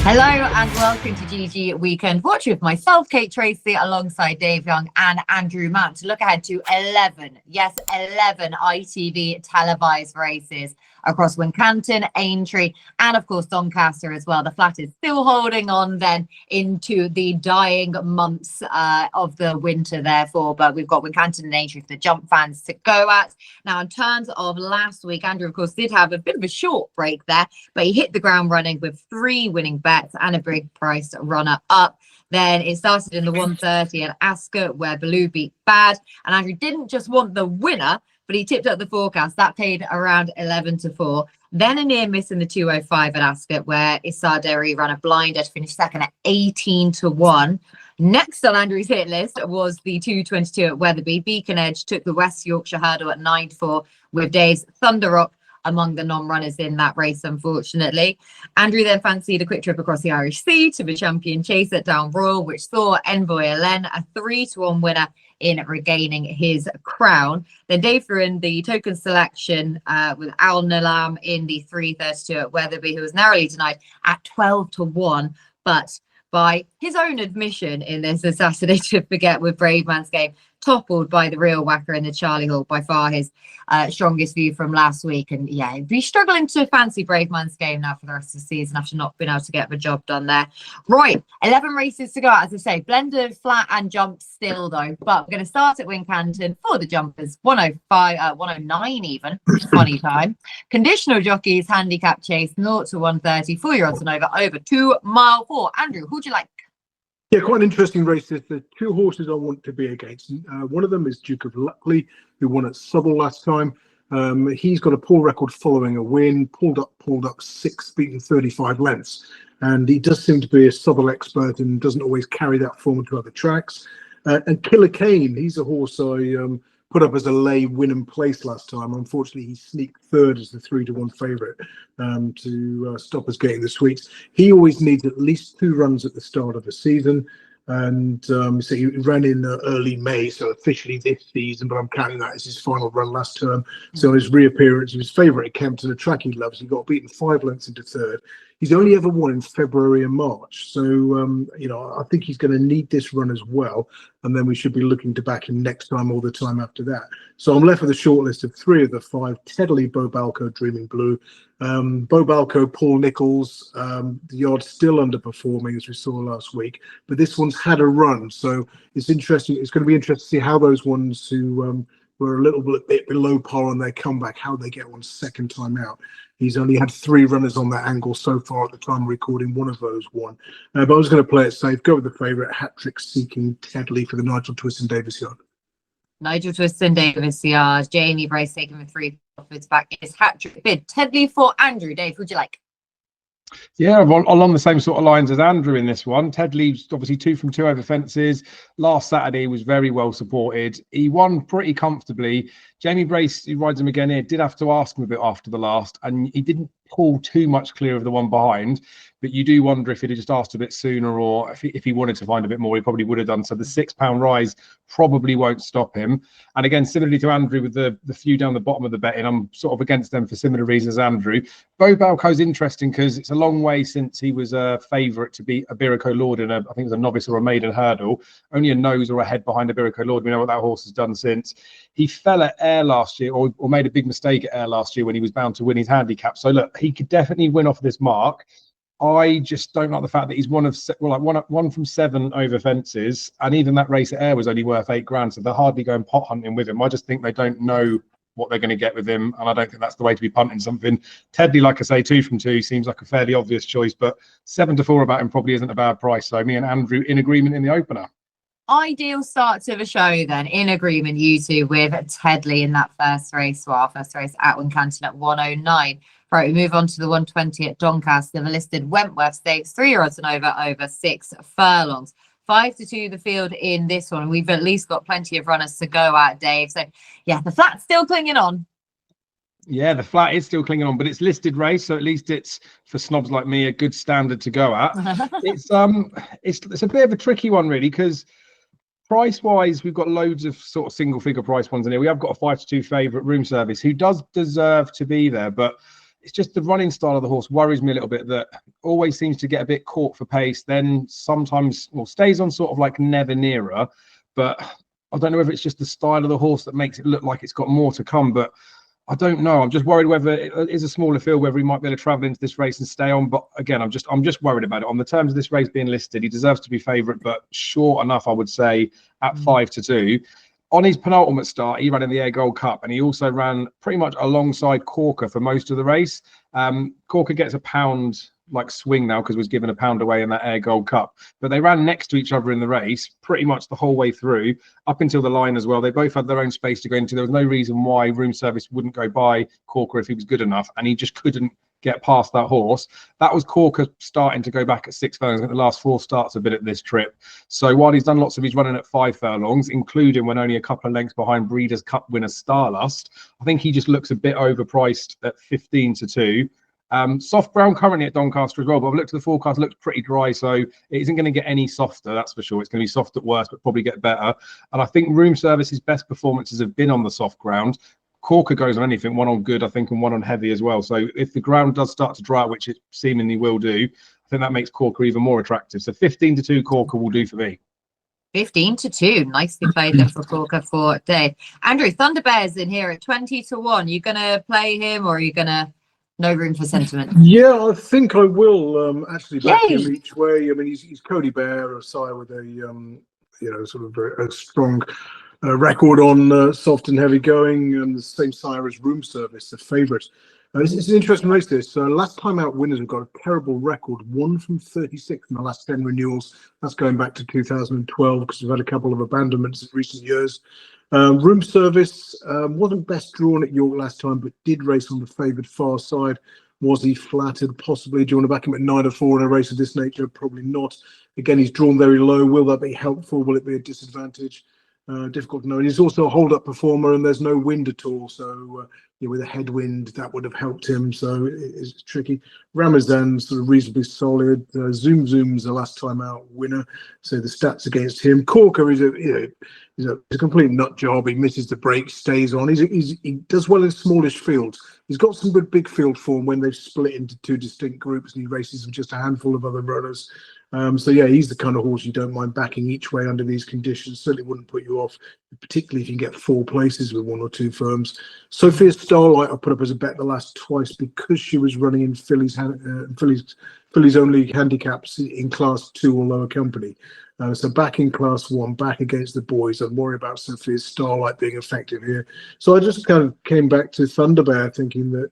Hello and welcome to GG Weekend Watch with myself, Kate Tracey, alongside Dave Young and Andrew Mount to look ahead to 11 ITV televised races across Wincanton, Aintree and of course Doncaster as well. The flat is still holding on then into the dying months of the winter therefore, but we've got Wincanton and Aintree for the jump fans to go at. Now in terms of last week, Andrew of course did have a bit of a short break there, but he hit the ground running with 3 winning bets and a big price runner up. Then it started in the 130 at Ascot where Baloo beat Bad, and Andrew didn't just want the winner, but he tipped up the forecast. That paid around 11-4. Then a near miss in the 205 at Ascot where Issa Derry ran a blind to finish second at 18-1. Next on Andrew's hit list was the 222 at Wetherby. Beacon Edge took the West Yorkshire Hurdle at 9-4 with Dave's Thunder Rock among the non-runners in that race, unfortunately. Andrew then fancied a quick trip across the Irish Sea to the Champion Chase at Down Royal, which saw Envoy Alen a 3-1 winner in regaining his crown. Then Dave threw in the token selection with Al Nalam in the 332 at Wetherby, who was narrowly denied at 12-1, but by his own admission in this Saturday to Forget with Brave Man's Game, toppled by the real whacker in the Charlie Hall, by far his strongest view from last week. And yeah, he'd be struggling to fancy Brave Man's Game now for the rest of the season after not being able to get the job done there. Right, 11 races to go, as I say, blended flat and jump still though, but we're going to start at Wincanton for the jumpers, 105, 109 even, funny time. Conditional jockeys, handicap chase, 0-130, 4-year-olds and over 2 mile 4. Andrew, who'd you like? Yeah, quite an interesting race. There's the 2 horses I want to be against. One of them is Duke of Luckley, who won at Southwell last time. He's got a poor record following a win, pulled up 6, beaten 35 lengths. And he does seem to be a Southwell expert and doesn't always carry that form to other tracks. And Killer Kane, he's a horse I put up as a lay win and place last time. Unfortunately, he sneaked third as the 3-1 favourite to stop us getting the sweets. He always needs at least 2 runs at the start of the season. And so he ran in early May, so officially this season, but I'm counting that as his final run last term. So his reappearance of his favourite at Kempton, a track he loves, he got beaten 5 lengths into third. He's only ever won in February and March. So, you know, I think he's going to need this run as well. And then we should be looking to back him next time or the time after that. So I'm left with a short list of 3 of the 5. Tedley, Bo Balco, Dreaming Blue. Bo Balco, Paul Nichols. The yard's still underperforming as we saw last week. But this one's had a run. So it's interesting. It's going to be interesting to see how those ones who were a little bit below par on their comeback, how they get one second time out. He's only had 3 runners on that angle so far at the time of recording. One of those won. But I was going to play it safe, go with the favourite, hat-trick seeking Tedley for the Nigel Twiston Davis yard. Nigel Twiston Davis yard. Jamie Brace taking the 3 profits back. It's hat-trick bid. Tedley for Andrew. Dave, who'd you like? Yeah, along the same sort of lines as Andrew in this one. Tedley's obviously 2 from 2 over fences. Last Saturday was very well supported. He won pretty comfortably. Jamie Brace, who rides him again here, did have to ask him a bit after the last, and he didn't pull too much clear of the one behind. But you do wonder if he'd have just asked a bit sooner, or if he wanted to find a bit more, he probably would have done. So the £6 rise probably won't stop him. And again, similarly to Andrew with the few down the bottom of the betting, I'm sort of against them for similar reasons as Andrew. Bo Balco's interesting because it's a long way since he was a favourite to beat Iberico Lord in I think it was a novice or a maiden hurdle. Only a nose or a head behind Iberico Lord. We know what that horse has done since. He fell at Ayr last year, or made a big mistake at Ayr last year when he was bound to win his handicap. So look, he could definitely win off this mark. I just don't like the fact that he's one from 7 over fences, and even that race at Ayr was only worth £8 , so they're hardly going pot hunting with him. I just think they don't know what they're going to get with him, and I don't think that's the way to be punting something. Tedley, like I say, 2 from 2 seems like a fairly obvious choice, but 7-4 about him probably isn't a bad price. So me and Andrew in agreement in the opener. Ideal start to the show then, in agreement you two with Tedley in that first race. Well, our first race at Wincanton at 109. Right, we move on to the 120 at Doncaster. The listed Wentworth Stakes, 3-year-olds and over 6 furlongs. 5-2 the field in this one. We've at least got plenty of runners to go at, Dave. So yeah, the flat's still clinging on. Yeah, the flat is still clinging on, but it's listed race, so at least it's, for snobs like me, a good standard to go at. It's a bit of a tricky one really, because price wise, we've got loads of sort of single figure price ones in here. We have got a 5-2 favourite, Room Service, who does deserve to be there, but it's just the running style of the horse worries me a little bit, that always seems to get a bit caught for pace, then sometimes, well, stays on sort of like never nearer. But I don't know whether it's just the style of the horse that makes it look like it's got more to come, but I don't know. I'm just worried whether it is a smaller field, whether he might be able to travel into this race and stay on. But again, I'm just worried about it. On the terms of this race being listed, he deserves to be favourite, but short enough, I would say, at 5-2. On his penultimate start, he ran in the Air Gold Cup, and he also ran pretty much alongside Korker for most of the race. Korker gets a pound like swing now because was given a pound away in that Air Gold Cup, but they ran next to each other in the race pretty much the whole way through, up until the line as well. They both had their own space to go into. There was no reason why Room Service wouldn't go by Korker if he was good enough, and he just couldn't get past that horse. That was Korker starting to go back at 6 furlongs. I think the last 4 starts have been at this trip. So while he's done lots of his running at 5 furlongs, including when only a couple of lengths behind Breeders' Cup winner Starlust, I think he just looks a bit overpriced at 15-2. Soft ground currently at Doncaster as well, but I've looked at the forecast, looks pretty dry, so it isn't going to get any softer, that's for sure. It's going to be soft at worst, but probably get better. And I think Room Service's best performances have been on the soft ground. Korker goes on anything, one on good, I think, and one on heavy as well. So if the ground does start to dry out, which it seemingly will do, I think that makes Korker even more attractive. So 15-2 Korker will do for me. 15-2, nicely played there for Korker for Dave. Andrew, Thunderbear's in here at 20-1. You gonna play him, or are you gonna no room for sentiment? Yeah, I think I will actually back him each way. I mean, he's Cody Bear, a sire with a sort of a strong record on soft and heavy going, and the same sire as Room Service, the favourite. It's an interesting race, this. Last time out winners have got a terrible record, 1 from 36 in the last 10 renewals. That's going back to 2012, because we've had a couple of abandonments in recent years. Room Service wasn't best drawn at York last time, but did race on the favoured far side. Was he flattered? Possibly. Do you want to back him at 9-4 in a race of this nature? Probably not. Again, he's drawn very low. Will that be helpful? Will it be a disadvantage? Difficult to know. And he's also a hold-up performer, and there's no wind at all. So with a headwind, that would have helped him. So it's tricky. Ramazan's sort of reasonably solid. Zoom Zoom's a last time out winner. So the stats against him. Korker is a complete nut job. He misses the break, stays on. He does well in smallish fields. He's got some good big field form when they've split into 2 distinct groups, and he races with just a handful of other runners. So yeah, he's the kind of horse you don't mind backing each way under these conditions. Certainly wouldn't put you off, particularly if you can get 4 places with 1 or 2 firms. Sophia Starlight I put up as a bet the last twice because she was running in Phillies only handicaps in class 2 or lower company. So back in class 1, back against the boys. I'd worry about Sophia Starlight being effective here. So I just kind of came back to Thunderbear, thinking that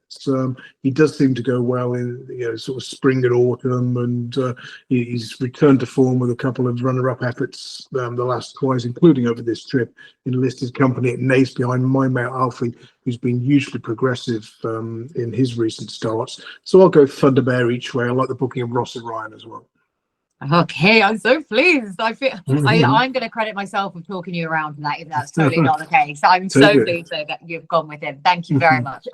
he does seem to go well in sort of spring and autumn, and he's returned to form with a couple of runner-up efforts the last twice, including over this trip in listed company at Naas behind My Mate Alfie, who's been hugely progressive in his recent starts. So I'll go Thunderbear each way. I like the booking of Ross and Ryan as well. Okay, I'm so pleased. I feel I'm going to credit myself with talking you around for that, if that's totally not the case. I'm so pleased that you've gone with him. Thank you very much.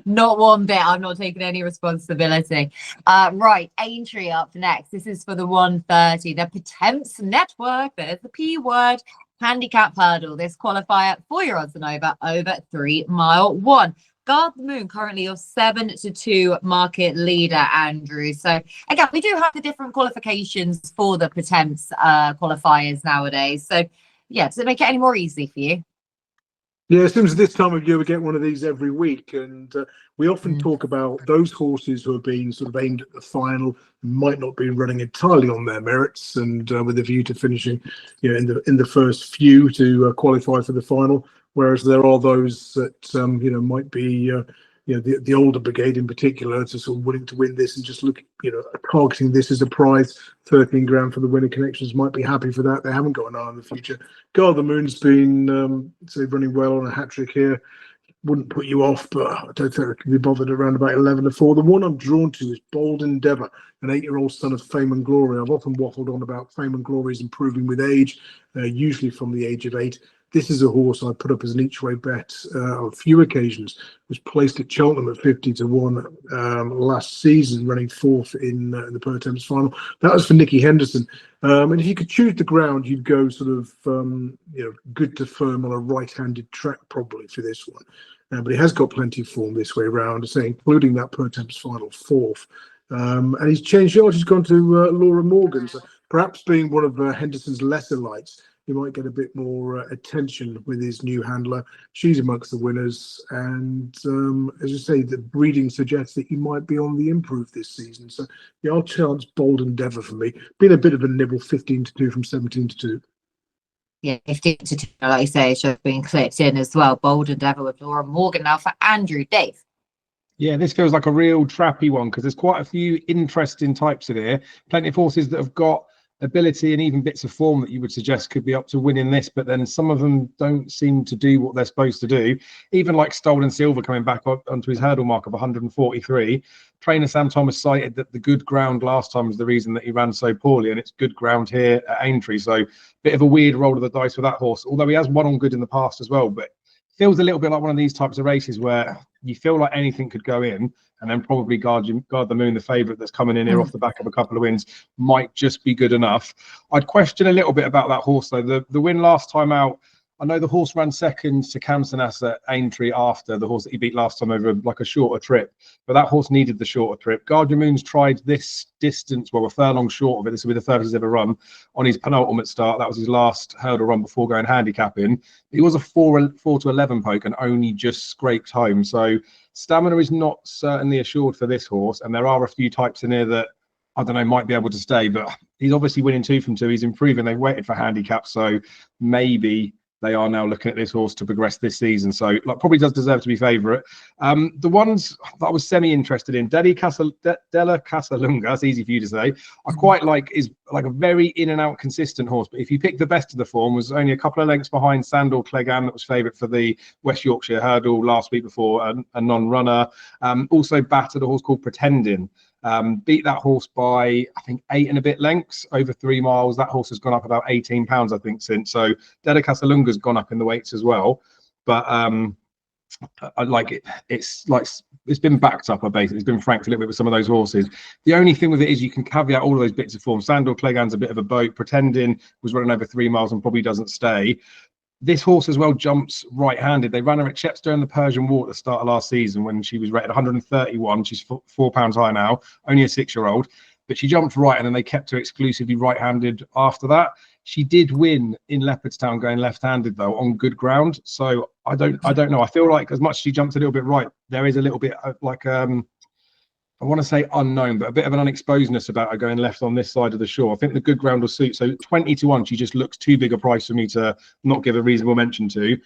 Not one bit. I'm not taking any responsibility. Right, Aintree up next. This is for the 130. The Potemps Network. There's the P word. Handicap hurdle. This qualifier 4-year odds and over 3 mile 1. Guard the Moon, currently your 7-2 market leader, Andrew. So again, we do have the different qualifications for the Potemps qualifiers nowadays. So yeah, does it make it any more easy for you? Yeah, it seems this time of year we get one of these every week, and we often talk about those horses who are being sort of aimed at the final, might not be running entirely on their merits, and with a view to finishing, in the first few to qualify for the final. Whereas there are those that might be the older brigade in particular, to sort of willing to win this and just look targeting this as a prize. 13 grand for the winner connections, might be happy for that. They haven't got an eye on the future. Guard the Moon's been running well on a hat trick here. Wouldn't put you off, but I don't think I can be bothered around about 11-4. The one I'm drawn to is Bold Endeavour, an 8-year-old son of Fame and Glory. I've often waffled on about Fame and Glory's improving with age, usually from the age of 8. This is a horse I put up as an each-way bet on a few occasions. Was placed at Cheltenham at 50-1 last season, running 4th in the Potemps final. That was for Nicky Henderson. And if you could choose the ground, you'd go sort of good to firm on a right-handed track probably for this one. but he has got plenty of form this way around, say, including that per temps final 4th. And he's changed yards. He's gone to Laura Morgan. So perhaps being one of Henderson's lesser lights, he might get a bit more attention with his new handler. She's amongst the winners. And as you say, the breeding suggests that he might be on the improve this season. So the odd chance, Bold Endeavour for me. Been a bit of a nibble, 15-2 from 17-2. Yeah, 15-2, like you say, should have been clipped in as well. Bold Endeavour with Laura Morgan. Now for Andrew, Dave. Yeah, this feels like a real trappy one because there's quite a few interesting types in here. Plenty of horses that have got ability and even bits of form that you would suggest could be up to winning this, but then some of them don't seem to do what they're supposed to do. Even like Stolen Silver coming back onto his hurdle mark of 143. Trainer Sam Thomas cited that the good ground last time was the reason that he ran so poorly, and it's good ground here at Aintree. So bit of a weird roll of the dice for that horse, although he has won on good in the past as well. But feels a little bit like one of these types of races where you feel like anything could go in, and then probably Guard the Moon, the favourite that's coming in here off the back of a couple of wins, might just be good enough. I'd question a little bit about that horse though. The win last time out, I know the horse ran second to Camsonas at Aintree after the horse that he beat last time over like a shorter trip, but that horse needed the shorter trip. Guard the Moon's tried this distance, well, a furlong short of it. This will be the furthest he's ever run on his penultimate start. That was his last hurdle run before going handicapping. He was a 4-11 poke and only just scraped home. So stamina is not certainly assured for this horse, and there are a few types in here that I don't know, might be able to stay, but he's obviously winning 2 from 2. He's improving. They've waited for handicap, so maybe they are now looking at this horse to progress this season. So like, probably does deserve to be favourite. The ones that I was semi-interested in, Della Casalunga, that's easy for you to say, I quite like, is like a very in and out consistent horse. But if you pick the best of the form, was only a couple of lengths behind Sandor Clegane, that was favourite for the West Yorkshire hurdle last week before a non-runner. Also battered a horse called Pretending. Beat that horse by, I think, 8 and a bit lengths over 3 miles. That horse has gone up about 18 pounds, I think, since. So Della Casalunga's gone up in the weights as well. But I like it. It's like it's been backed up. It's been franked a little bit with some of those horses. The only thing with it is you can caveat all of those bits of form. Sandor Clegane's a bit of a boat. Pretending was running over 3 miles and probably doesn't stay. This horse as well jumps right-handed. They ran her at Chepstow in the Persian War at the start of last season when she was rated 131. She's 4 pounds high now, only a 6-year-old. But she jumped right, and then they kept her exclusively right-handed after that. She did win in Leopardstown going left-handed though on good ground. So I don't know. I feel like as much as she jumped a little bit right, there is a little bit like I want to say unknown, but a bit of an unexposedness about her going left on this side of the shore. I think the good ground will suit. So 20-1, she just looks too big a price for me to not give a reasonable mention to.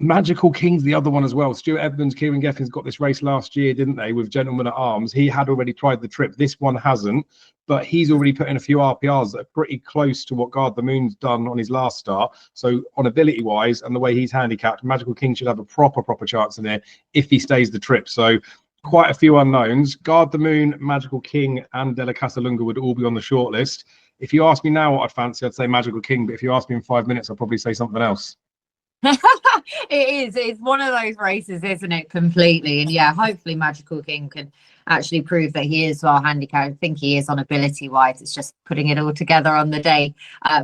Magical King's the other one as well. Stuart Edmonds, Kieran Geffins got this race last year, didn't they, with Gentleman at Arms. He had already tried the trip. This one hasn't, but he's already put in a few RPRs that are pretty close to what Guard the Moon's done on his last start. So on ability-wise and the way he's handicapped, Magical King should have a proper chance in there if he stays the trip. So quite a few unknowns. Guard the Moon, Magical King, and Della Casalunga would all be on the shortlist. If you ask me now what I'd fancy, I'd say Magical King. But if you ask me in 5 minutes, I'll probably say something else. It's one of those races, isn't it? Completely. And yeah, hopefully Magical King can actually prove that he is well handicapped. I think he is on ability wise. It's just putting it all together on the day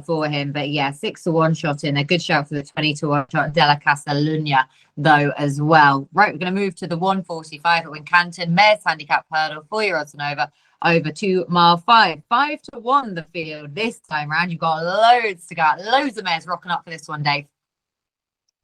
for him. But yeah, 6-1 shot in, a good shout for the 20-1 shot Della Casalunga though as well. Right, we're going to move to the 145 at Wincanton Mares handicap hurdle, 4-year-olds and over 2 mile 5 5-1 the field this time round. You've got loads to go, loads of mares rocking up for this one, Dave.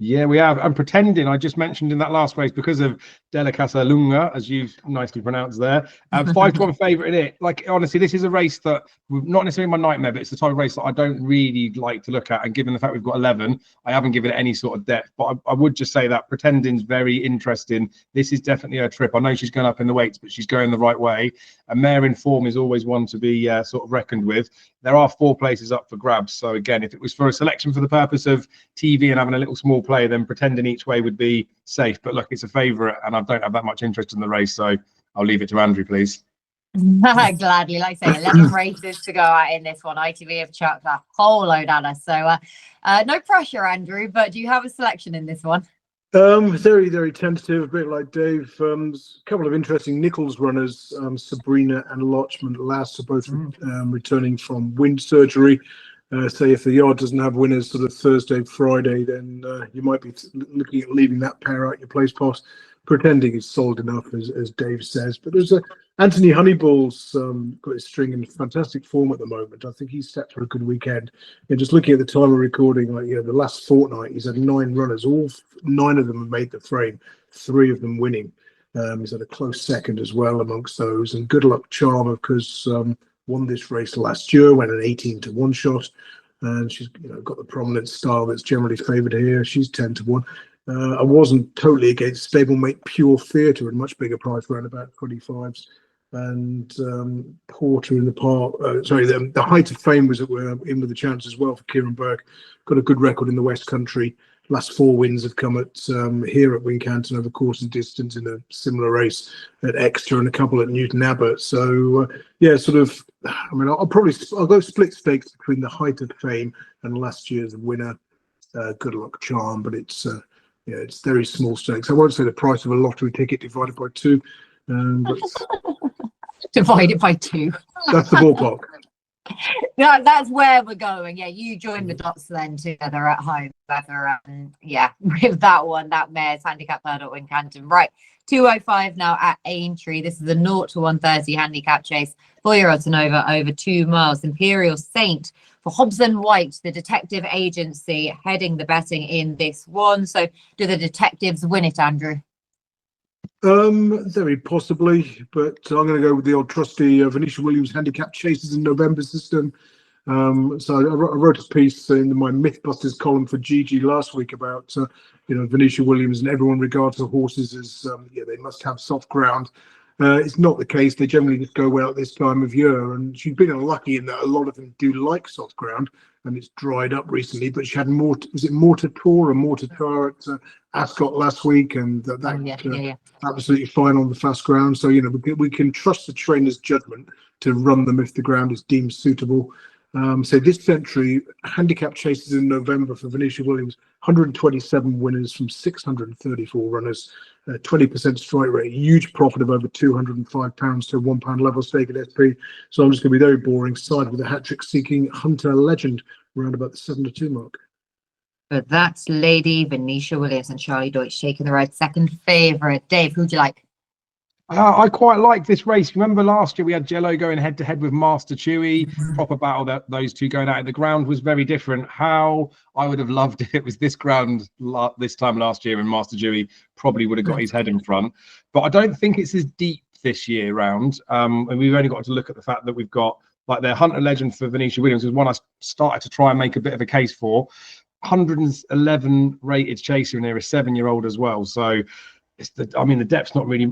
Yeah, we have. And Pretending, I just mentioned in that last race because of Della Casalunga, as you've nicely pronounced there. 5-1 favourite in it. Like, honestly, this is a race that, not necessarily my nightmare, but it's the type of race that I don't really like to look at. And given the fact we've got 11, I haven't given it any sort of depth. But I would just say that Pretending's very interesting. This is definitely her trip. I know she's going up in the weights, but she's going the right way. A mare in form is always one to be sort of reckoned with. There are 4 places up for grabs. So again, if it was for a selection for the purpose of TV and having a little small play, then Pretending each way would be safe. But look, it's a favourite and I don't have that much interest in the race. So I'll leave it to Andrew, please. Gladly. Like I say, 11 races to go out in this one. ITV have chucked a whole load at us. So no pressure, Andrew, but do you have a selection in this one? Very tentative, a bit like Dave. A couple of interesting Nichols runners, Sabrina and Lodgman Lass are both returning from wind surgery. Say if the yard doesn't have winners sort of Thursday, Friday, then you might be looking at leaving that pair out your place pass, pretending it's solid enough, as Dave says. But there's Anthony Honeyball's got his string in fantastic form at the moment. I think he's set for a good weekend. And just looking at the time of recording, like the last fortnight, he's had 9 runners. All 9 of them have made the frame, 3 of them winning. He's had a close second as well amongst those. And Good Luck Charm, because won this race last year, went an 18-1 shot, and she's got the prominent style that's generally favoured here. She's 10-1. I wasn't totally against stablemate Pure Theatre at a much bigger price, around about 25s. And Porter in the Park, the Height of Fame was in with a chance as well for Kieran Burke. Got a good record in the West Country. Last 4 wins have come at here at Wincanton over course and distance, in a similar race at Exeter and a couple at Newton Abbot. So I'll go split stakes between the Height of Fame and last year's winner, Good Luck Charm, but it's very small stakes. I won't say the price of a lottery ticket divided by 2. But Divided by 2. That's the ballpark. That's where we're going. Yeah, you join the dots then together at home. With that one, that mare's handicap third at Wincanton. Right, 205 now at Aintree. This is a 0-130 handicap chase. 4-year-olds and over 2 miles. Imperial Saint for Hobson White, the detective agency, heading the betting in this one. So do the detectives win it, Andrew? Very possibly, but I'm going to go with the old trusty Venetia Williams handicap chases in November system. So I wrote a piece in my Mythbusters column for GG last week about Venetia Williams, and everyone regards the horses as they must have soft ground. It's not the case. They generally just go well at this time of year, and she's been unlucky in that a lot of them do like soft ground, and it's dried up recently. But she had Mortar at Ascot last week, and absolutely fine on the fast ground. So we can trust the trainer's judgment to run them if the ground is deemed suitable. So this century, handicap chases in November for Venetia Williams, 127 winners from 634 runners, 20% strike rate, huge profit of over £205 to a £1 level stake at SP. So I'm just going to be very boring. Side with a hat-trick seeking Hunter Legend around about the 7-2 mark. But that's Lady Venetia Williams and Charlie Deutsch taking the ride, second favourite. Dave, who'd you like? I quite like this race. Remember last year we had Jello going head-to-head with Master Chewy. Proper battle, that those two going at it. The ground was very different. How I would have loved it was this ground this time last year, and Master Chewy probably would have got his head in front. But I don't think it's as deep this year round. And we've only got to look at the fact that we've got like their Hunter Legend for Venetia Williams was one I started to try and make a bit of a case for. 111 rated chaser in there, a 7-year-old as well. So the depth's not really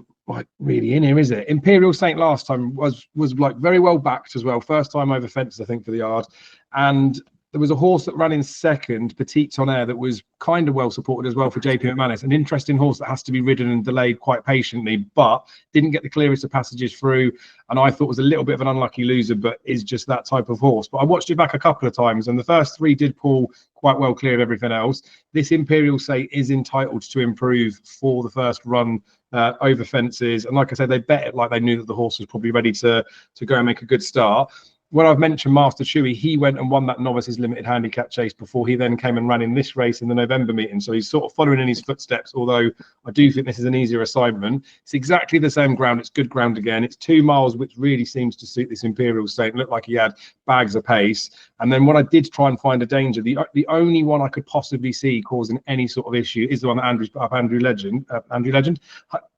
in here, is it? Imperial Saint last time was like very well backed as well. First time over fences, I think, for the yard. And there was a horse that ran in second, Petite Tonnerre, that was kind of well supported as well for JP McManus. An interesting horse that has to be ridden and delayed quite patiently, but didn't get the clearest of passages through. And I thought was a little bit of an unlucky loser, but is just that type of horse. But I watched it back a couple of times, and the first 3 did pull quite well clear of everything else. This Imperial Saint is entitled to improve for the first run over fences. And like I said, they bet it like they knew that the horse was probably ready to go and make a good start. When I've mentioned Master Chewy, he went and won that novices limited handicap chase before he then came and ran in this race in the November meeting. So he's sort of following in his footsteps, although I do think this is an easier assignment. It's exactly the same ground. It's good ground again. It's 2 miles, which really seems to suit this Imperial Saint. Looked like he had bags of pace. And then when I did try and find a danger, the only one I could possibly see causing any sort of issue is the one that Andrew's put up, Andrew Legend.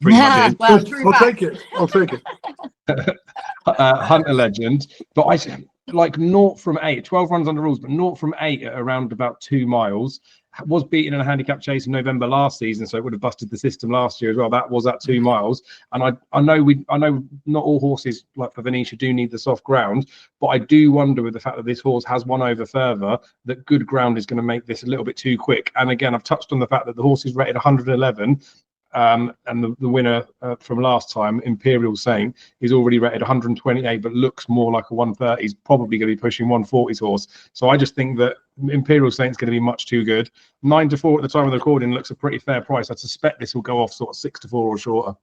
Pretty much is. Well, I'll take it. Hunter Legend, but I like 0 from 8, 12 runs under rules, but 0 from 8 at around about 2 miles. Was beaten in a handicap chase in November last season, so it would have busted the system last year as well. That was at 2 miles, and I know not all horses like for Venetia do need the soft ground, but I do wonder with the fact that this horse has won over further, that good ground is going to make this a little bit too quick. And again, I've touched on the fact that the horse is rated 111. And the winner from last time, Imperial Saint, is already rated 128, but looks more like a 130. He's probably going to be pushing 140's horse. So I just think that Imperial Saint's going to be much too good. 9-4 at the time of the recording looks a pretty fair price. I suspect this will go off sort of 6-4 or shorter.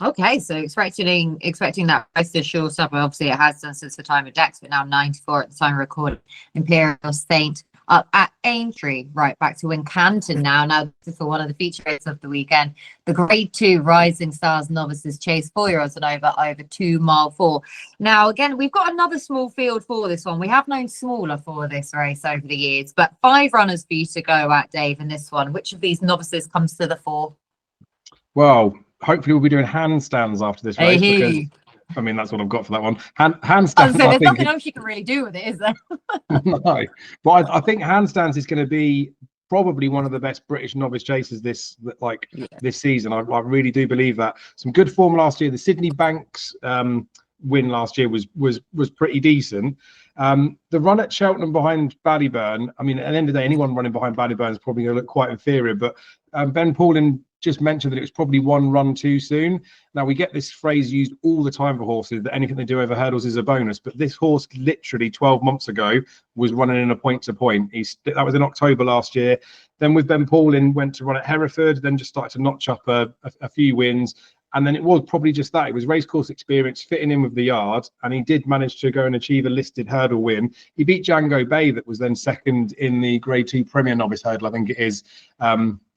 Okay, so expecting that price to short up. Obviously, it has done since the time of Dex, but now 94 at the time of recording. Imperial Saint up at Aintree, right back to Wincanton now. Now, this is for one of the feature races of the weekend. The Grade 2 Rising Stars Novices Chase 4-year-olds and over 2 mile 4. Now, again, we've got another small field for this one. We have known smaller for this race over the years, but 5 runners for you to go at, Dave, in this one. Which of these novices comes to the fore? Well, hopefully we'll be doing handstands after this race because, I mean, that's what I've got for that one. Handstands. There's nothing else you can really do with it, is there? No, but I think handstands is going to be probably one of the best British novice chasers this season. I really do believe that. Some good form last year. The Sydney Banks win last year was pretty decent. The run at Cheltenham behind Ballyburn, I mean, at the end of the day, anyone running behind Ballyburn is probably going to look quite inferior. But Ben Paulin just mentioned that it was probably one run too soon. Now, we get this phrase used all the time for horses, that anything they do over hurdles is a bonus. But this horse literally 12 months ago was running in a point-to-point. That was in October last year. Then with Ben Paulin, went to run at Hereford, then just started to notch up a few wins. And then it was probably just that. It was racecourse experience fitting in with the yard. And he did manage to go and achieve a listed hurdle win. He beat Django Bay, that was then second in the Grade 2 Premier Novice Hurdle, I think it is,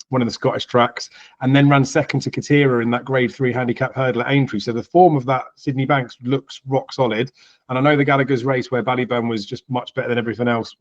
one of the Scottish tracks, and then ran second to Katira in that Grade 3 handicap hurdle at Aintree. So the form of that Sydney Banks looks rock solid. And I know the Gallagher's race, where Ballyburn was just much better than everything else,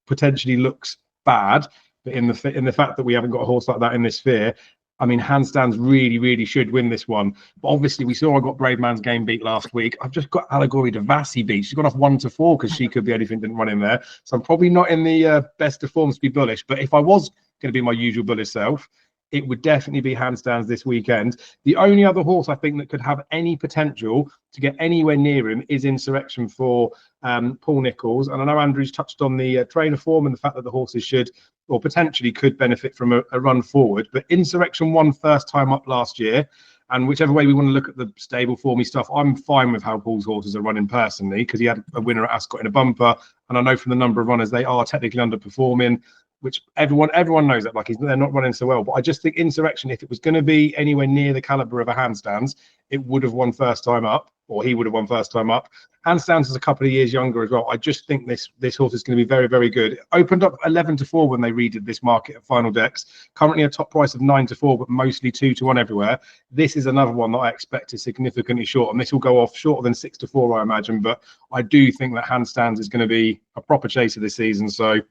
potentially looks bad. But in the fact that we haven't got a horse like that in this sphere, I mean, handstands really should win this one. But obviously, we saw I got Brave Man's Game beat last week. I've just got Allegory to Vassy beat. She's gone off 1 to 4 because she could be anything, didn't run in there. So I'm probably not in the best of forms to be bullish. But if I was going to be my usual bullish self, it would definitely be handstands this weekend. The only other horse I think that could have any potential to get anywhere near him is Insurrection for Paul Nicholls. And I know Andrew's touched on the trainer form and the fact that the horses should or potentially could benefit from a run forward. But Insurrection won first time up last year. And whichever way we want to look at the stable formy stuff, I'm fine with how Paul's horses are running personally, because he had a winner at Ascot in a bumper. And I know from the number of runners, they are technically underperforming, which everyone knows that, like, they're not running so well. But I just think Insurrection, if it was going to be anywhere near the caliber of a handstands, it would have won first time up, or he would have won first time up. Handstands is a couple of years younger as well. I just think this horse is going to be very good. It opened up 11 to 4 when they redid this market at Final Decks. Currently a top price of 9 to 4, but mostly 2 to 1 everywhere. This is another one that I expect is significantly short, and this will go off shorter than 6 to 4, I imagine. But I do think that Handstands is going to be a proper chaser this season, so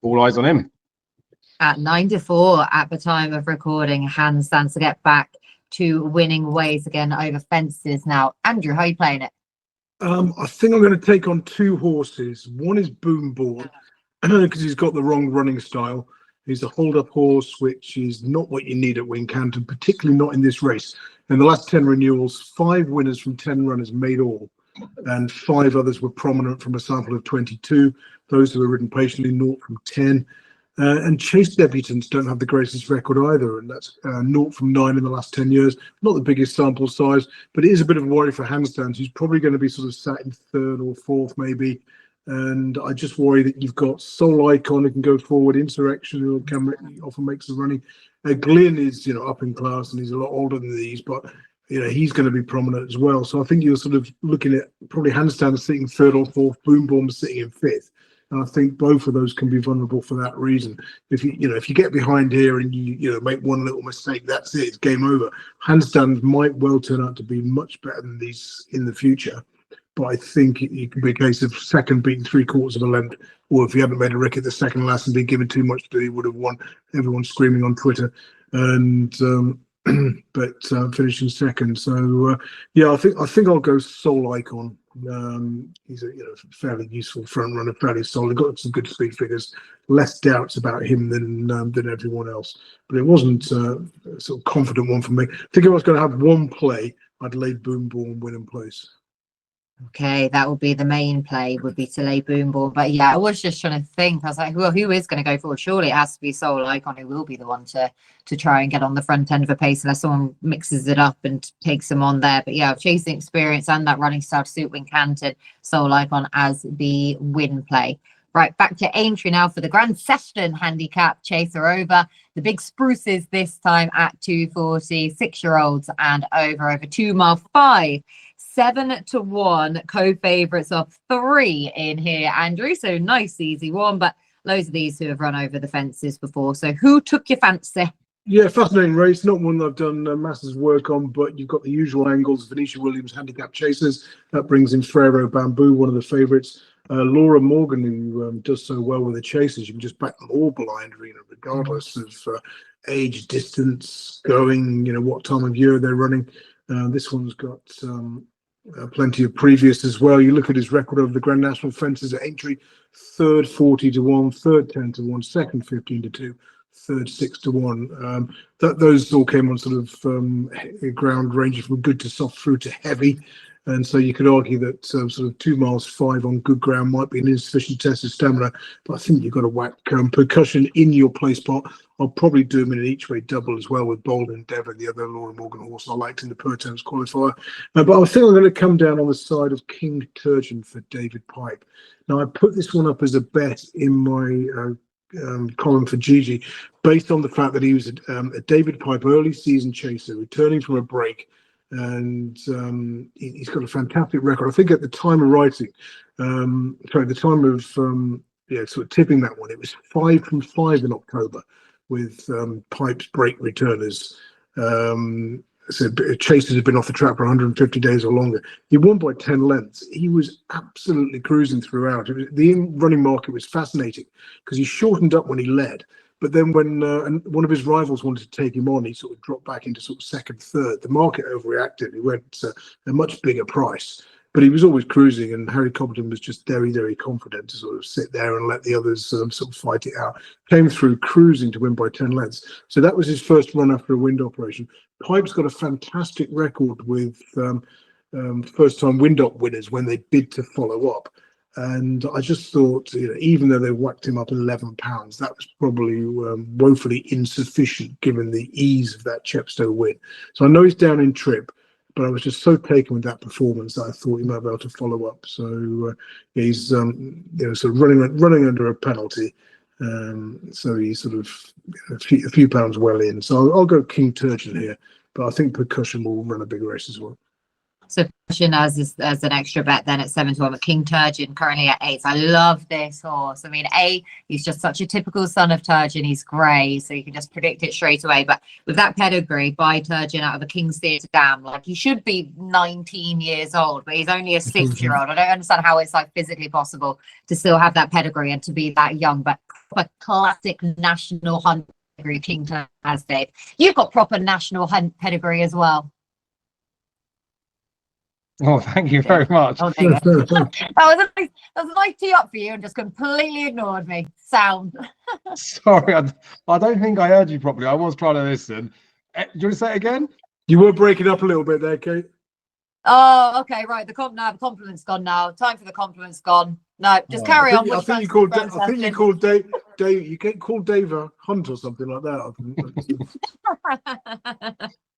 all eyes on him. At 9 to 4 at the time of recording, Handstands to get back to winning ways again over fences. Now, Andrew, how are you playing it? I think I'm going to take on 2 horses. One is Boomborn, because he's got the wrong running style. He's a hold-up horse, which is not what you need at Wincanton, particularly not in this race. In the last 10 renewals, 5 winners from 10 runners made all, and 5 others were prominent from a sample of 22. Those who were ridden patiently, 0 from 10. And chase debutants don't have the greatest record either, and that's 0 from 9 in the last 10 years. Not the biggest sample size, but it is a bit of a worry for Handstands, who's probably going to be sort of sat in 3rd or 4th maybe. And I just worry that you've got Soul Icon who can go forward, Insurrection who often makes the running. Glyn is, up in class, and he's a lot older than these, but he's going to be prominent as well. So I think you're sort of looking at probably Handstands sitting 3rd or 4th, Boomborn sitting in 5th. And I think both of those can be vulnerable for that reason. If you get behind here and you make one little mistake, that's it. It's game over. Handstands might well turn out to be much better than these in the future, but I think it could be a case of second beating 3/4 of a length, or if he hadn't made a Rick at the second last and been given too much to do, he would have won. Everyone's screaming on Twitter, and but finishing second. So I think I'll go Soul Icon. He's a fairly useful front runner, fairly solid, got some good speed figures, less doubts about him than everyone else. But it wasn't a sort of confident one for me. I think if I was going to have one play, I'd lay Boomborn win in place. Okay, that would be the main play, would be to lay Boomborn. But yeah, I was just trying to think. I was like, well, who is going to go forward? Surely it has to be Soul Icon, who will be the one to try and get on the front end of a pace, unless someone mixes it up and takes him on there. But yeah, chasing experience and that running style to suit Wincanton, Soul Icon as the win play. Right, back to Aintree now for the Grand Sefton handicap chaser over. The big spruces this time at 240, 6-year-olds and over 2 mile 5. 7-1 co-favourites of 3 in here, Andrew. So nice, easy one, but loads of these who have run over the fences before. So who took your fancy? Yeah, fascinating race. Not one I've done masses of work on, but you've got the usual angles. Venetia Williams, handicap chasers. That brings in Frero Bamboo, one of the favourites. Laura Morgan, who does so well with the chasers. You can just back them all blind, regardless of age, distance, going, what time of year they're running. This one's got plenty of previous as well. You look at his record over the Grand National fences at Aintree: third 40-1, third 10-1, second 15-2. Third 6-1. Those all came on sort of ground ranging from good to soft through to heavy, and so you could argue that sort of 2 miles 5 on good ground might be an insufficient test of stamina. But I think you've got to whack Percussion in your place spot. I'll probably do him in an each way double as well with Bold Endeavour, the other Laura Morgan horse I liked in the Per Terms qualifier. But I think I'm going to come down on the side of King Turgeon for David Pipe. Now I put this one up as a bet in my column for GG, based on the fact that he was a David Pipe early season chaser returning from a break, and he's got a fantastic record. I think at the time of writing, at the time of sort of tipping that one, it was 5 from 5 in October with Pipe's break returners. So chasers had been off the track for 150 days or longer. He won by 10 lengths. He was absolutely cruising throughout. The running market was fascinating because he shortened up when he led. But then when one of his rivals wanted to take him on, he sort of dropped back into sort of second, third. The market overreacted. He went a much bigger price. But he was always cruising, and Harry Cobden was just very, very confident to sort of sit there and let the others sort of fight it out. Came through cruising to win by 10 lengths. So that was his first run after a wind operation. Pipe's got a fantastic record with first-time wind-up winners when they bid to follow up. And I just thought, even though they whacked him up £11, that was probably woefully insufficient given the ease of that Chepstow win. So I know he's down in trip, but I was just so taken with that performance that I thought he might be able to follow up. So he's sort of running under a penalty. So he's sort of a few pounds well in. So I'll go King Turgeon here, but I think Percussion will run a big race as well. So Percussion as an extra bet then at 7-1, but King Turgeon currently at 8. I love this horse. I mean, he's just such a typical son of Turgeon. He's grey, so you can just predict it straight away. But with that pedigree by Turgeon out of the King's Theatre Dam, like he should be 19 years old, but he's only a 6-year-old. I don't understand how it's like physically possible to still have that pedigree and to be that young, but a classic national hunt pedigree King Turgeon has, Dave. You've got proper national hunt pedigree as well. Oh, thank you very much. Oh, there you go. that was a nice tee up for you and just completely ignored me. Sound. Sorry, I don't think I heard you properly. I was trying to listen. Do you want to say it again? You were breaking up a little bit there, Kate. Oh, okay, right. The compliment's gone now. Time for the compliment's gone. No, just carry on. I think you called Dave. You get called Dave Hunt or something like that.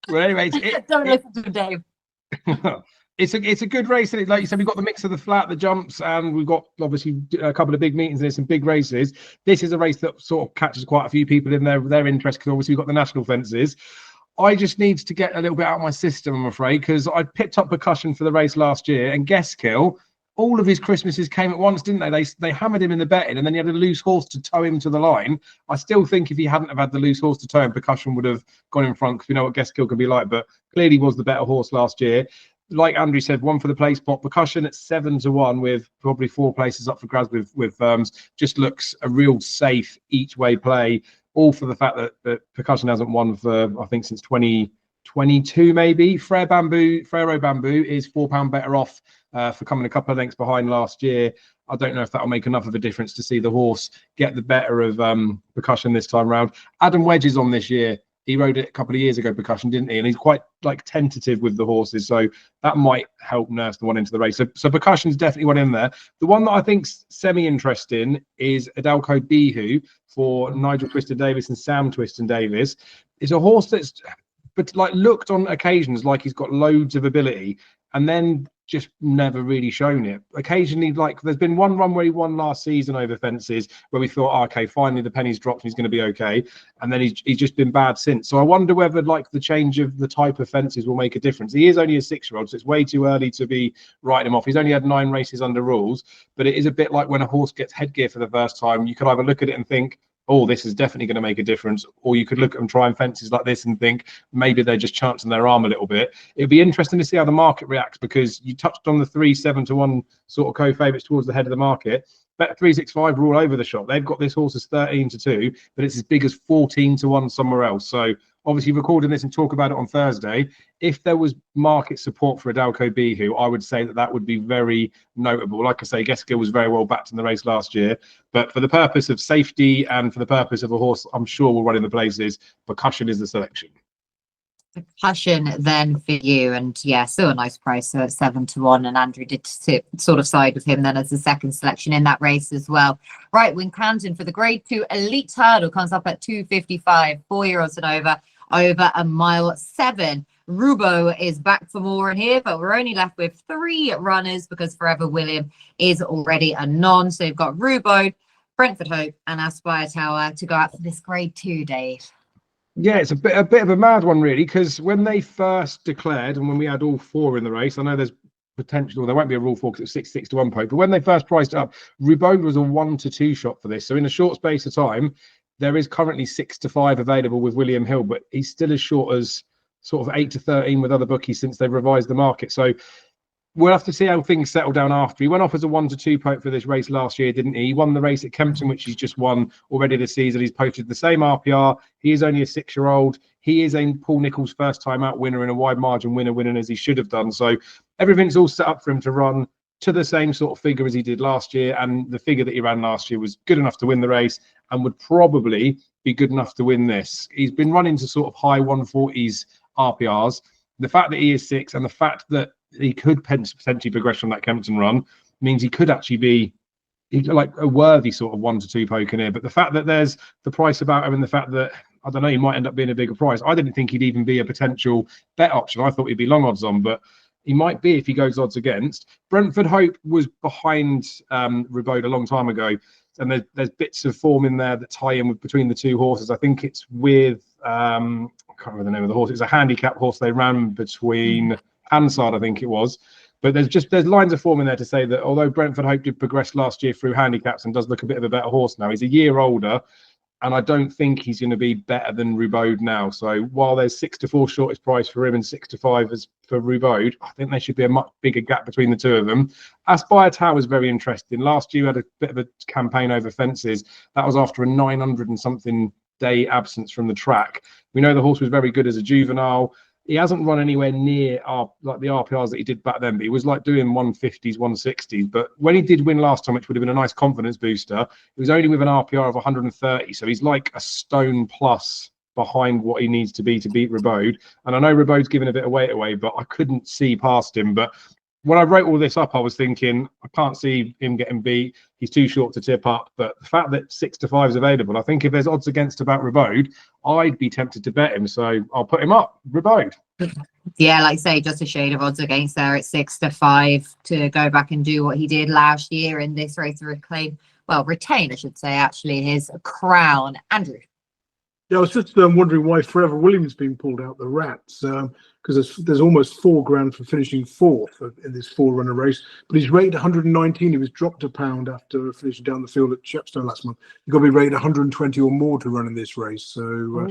Well, anyway, don't listen to Dave. It's a good race, isn't it? Like you said, we've got the mix of the flat, the jumps, and we've got obviously a couple of big meetings and some big races. This is a race that sort of catches quite a few people in their interest because obviously we've got the national fences. I just need to get a little bit out of my system, I'm afraid, because I picked up Percussion for the race last year, and Guestkill, all of his Christmases came at once, didn't they? They hammered him in the betting, and then he had a loose horse to tow him to the line. I still think if he hadn't have had the loose horse to tow him, Percussion would have gone in front because we know what Guestkill can be like, but clearly was the better horse last year. Like Andrew said, one for the place spot. Percussion at 7-1 with probably 4 places up for grabs with firms. Just looks a real safe each way play. All for the fact that Percussion hasn't won for I think since 2022 maybe. Frero Bamboo is £4 better off for coming a couple of lengths behind last year. I don't know if that'll make enough of a difference to see the horse get the better of Percussion this time round. Adam Wedge is on this year. He rode it a couple of years ago, Percussion, didn't he? And he's quite like tentative with the horses, so that might help nurse the one into the race. So Percussion's definitely one in there. The one that I think's semi-interesting is Adalco Bihu for Nigel Twiston-Davies and Sam Twiston-Davies. It's a horse that's looked on occasions like he's got loads of ability, and then just never really shown it. Occasionally, like there's been one run where he won last season over fences where we thought, oh, okay, finally the penny's dropped and he's going to be okay, and then he's just been bad since. So I wonder whether like the change of the type of fences will make a difference. He is only a 6-year-old, so it's way too early to be writing him off. He's only had 9 races under rules, but it is a bit like when a horse gets headgear for the first time. You could either look at it and think, oh, this is definitely going to make a difference, or you could look at them trying fences like this and think maybe they're just chancing their arm a little bit. It'd be interesting to see how the market reacts, because you touched on the 3-7-1 sort of co-favourites towards the head of the market. Bet365 are all over the shop. They've got this horse as 13-2, but it's as big as 14-1 somewhere else. So obviously recording this and talk about it on Thursday, if there was market support for Adalco Bihu, I would say that that would be very notable. Like I say, Geskill was very well backed in the race last year, but for the purpose of safety and for the purpose of a horse I'm sure will run in the places, Percussion is the selection. Percussion then for you, and yeah, still a nice price, so at 7-1, and Andrew did sort of side with him then as the second selection in that race as well. Right, Wincanton for the Grade 2 Elite Hurdle comes up at 255, 4-year-olds and over a mile 7. Rubo is back for more in here, but we're only left with 3 runners because Forever William is already a non. So you've got Rubo, Brentford Hope, and Aspire Tower to go out for this Grade 2, Dave. Yeah, it's a bit of a mad one, really, because when they first declared and when we had all 4 in the race, I know there's potential, there won't be a rule 4 because it's 6-1 poke, but when they first priced it up, Rubode was a 1-2 shot for this. So in a short space of time, there is currently 6-5 available with William Hill, but he's still as short as sort of 8-13 with other bookies since they've revised the market. So we'll have to see how things settle down after. He went off as a 1-2 poke for this race last year, didn't he? He won the race at Kempton, which he's just won already this season. He's posted the same RPR. He is only a 6-year-old. He is a Paul Nicholls first time out winner and a wide margin winning as he should have done. So everything's all set up for him to run to the same sort of figure as he did last year. And the figure that he ran last year was good enough to win the race and would probably be good enough to win this. He's been running to sort of high 140s RPRs. The fact that he is 6 and the fact that he could potentially progress from that Kempton run means he could actually be like a worthy sort of 1-2 poke in here. But the fact that there's the price about him and the fact that, I don't know, he might end up being a bigger price. I didn't think he'd even be a potential bet option. I thought he'd be long odds on, but he might be if he goes odds against. Brentford Hope was behind Rubode a long time ago, and there's bits of form in there that tie in with between the 2 horses. I think it's with I can't remember the name of the horse. It's a handicap horse they ran between Hansard, I think it was. But there's lines of form in there to say that although Brentford Hope did progress last year through handicaps and does look a bit of a better horse now, he's a year older, and I don't think he's going to be better than Rubode now. So while there's 6-4 shortest price for him and 6-5 as for Rubode, I think there should be a much bigger gap between the 2 of them. Aspire Tower was very interesting. Last year, had a bit of a campaign over fences. That was after a 900 and something day absence from the track. We know the horse was very good as a juvenile. He hasn't run anywhere near like the RPRs that he did back then, but he was like doing 150s, 160s. But when he did win last time, which would have been a nice confidence booster, he was only with an RPR of 130. So he's like a stone plus behind what he needs to beat Rubode. And I know Rubode's given a bit of weight away, but I couldn't see past him. But when I wrote all this up, I was thinking, I can't see him getting beat. He's too short to tip up. But the fact that 6-5 is available, I think if there's odds against about Rubode, I'd be tempted to bet him. So I'll put him up, Rubode. Yeah, like I say, just a shade of odds against there at 6-5 to go back and do what he did last year in this race to retain, I should say, actually, his crown. Andrew. Yeah, I was just wondering why Forever Williams being pulled out the Rats, because there's almost £4,000 for finishing 4th in this 4-runner race. But he's rated 119. He was dropped a pound after finishing down the field at Chepstow last month. You've got to be rated 120 or more to run in this race. So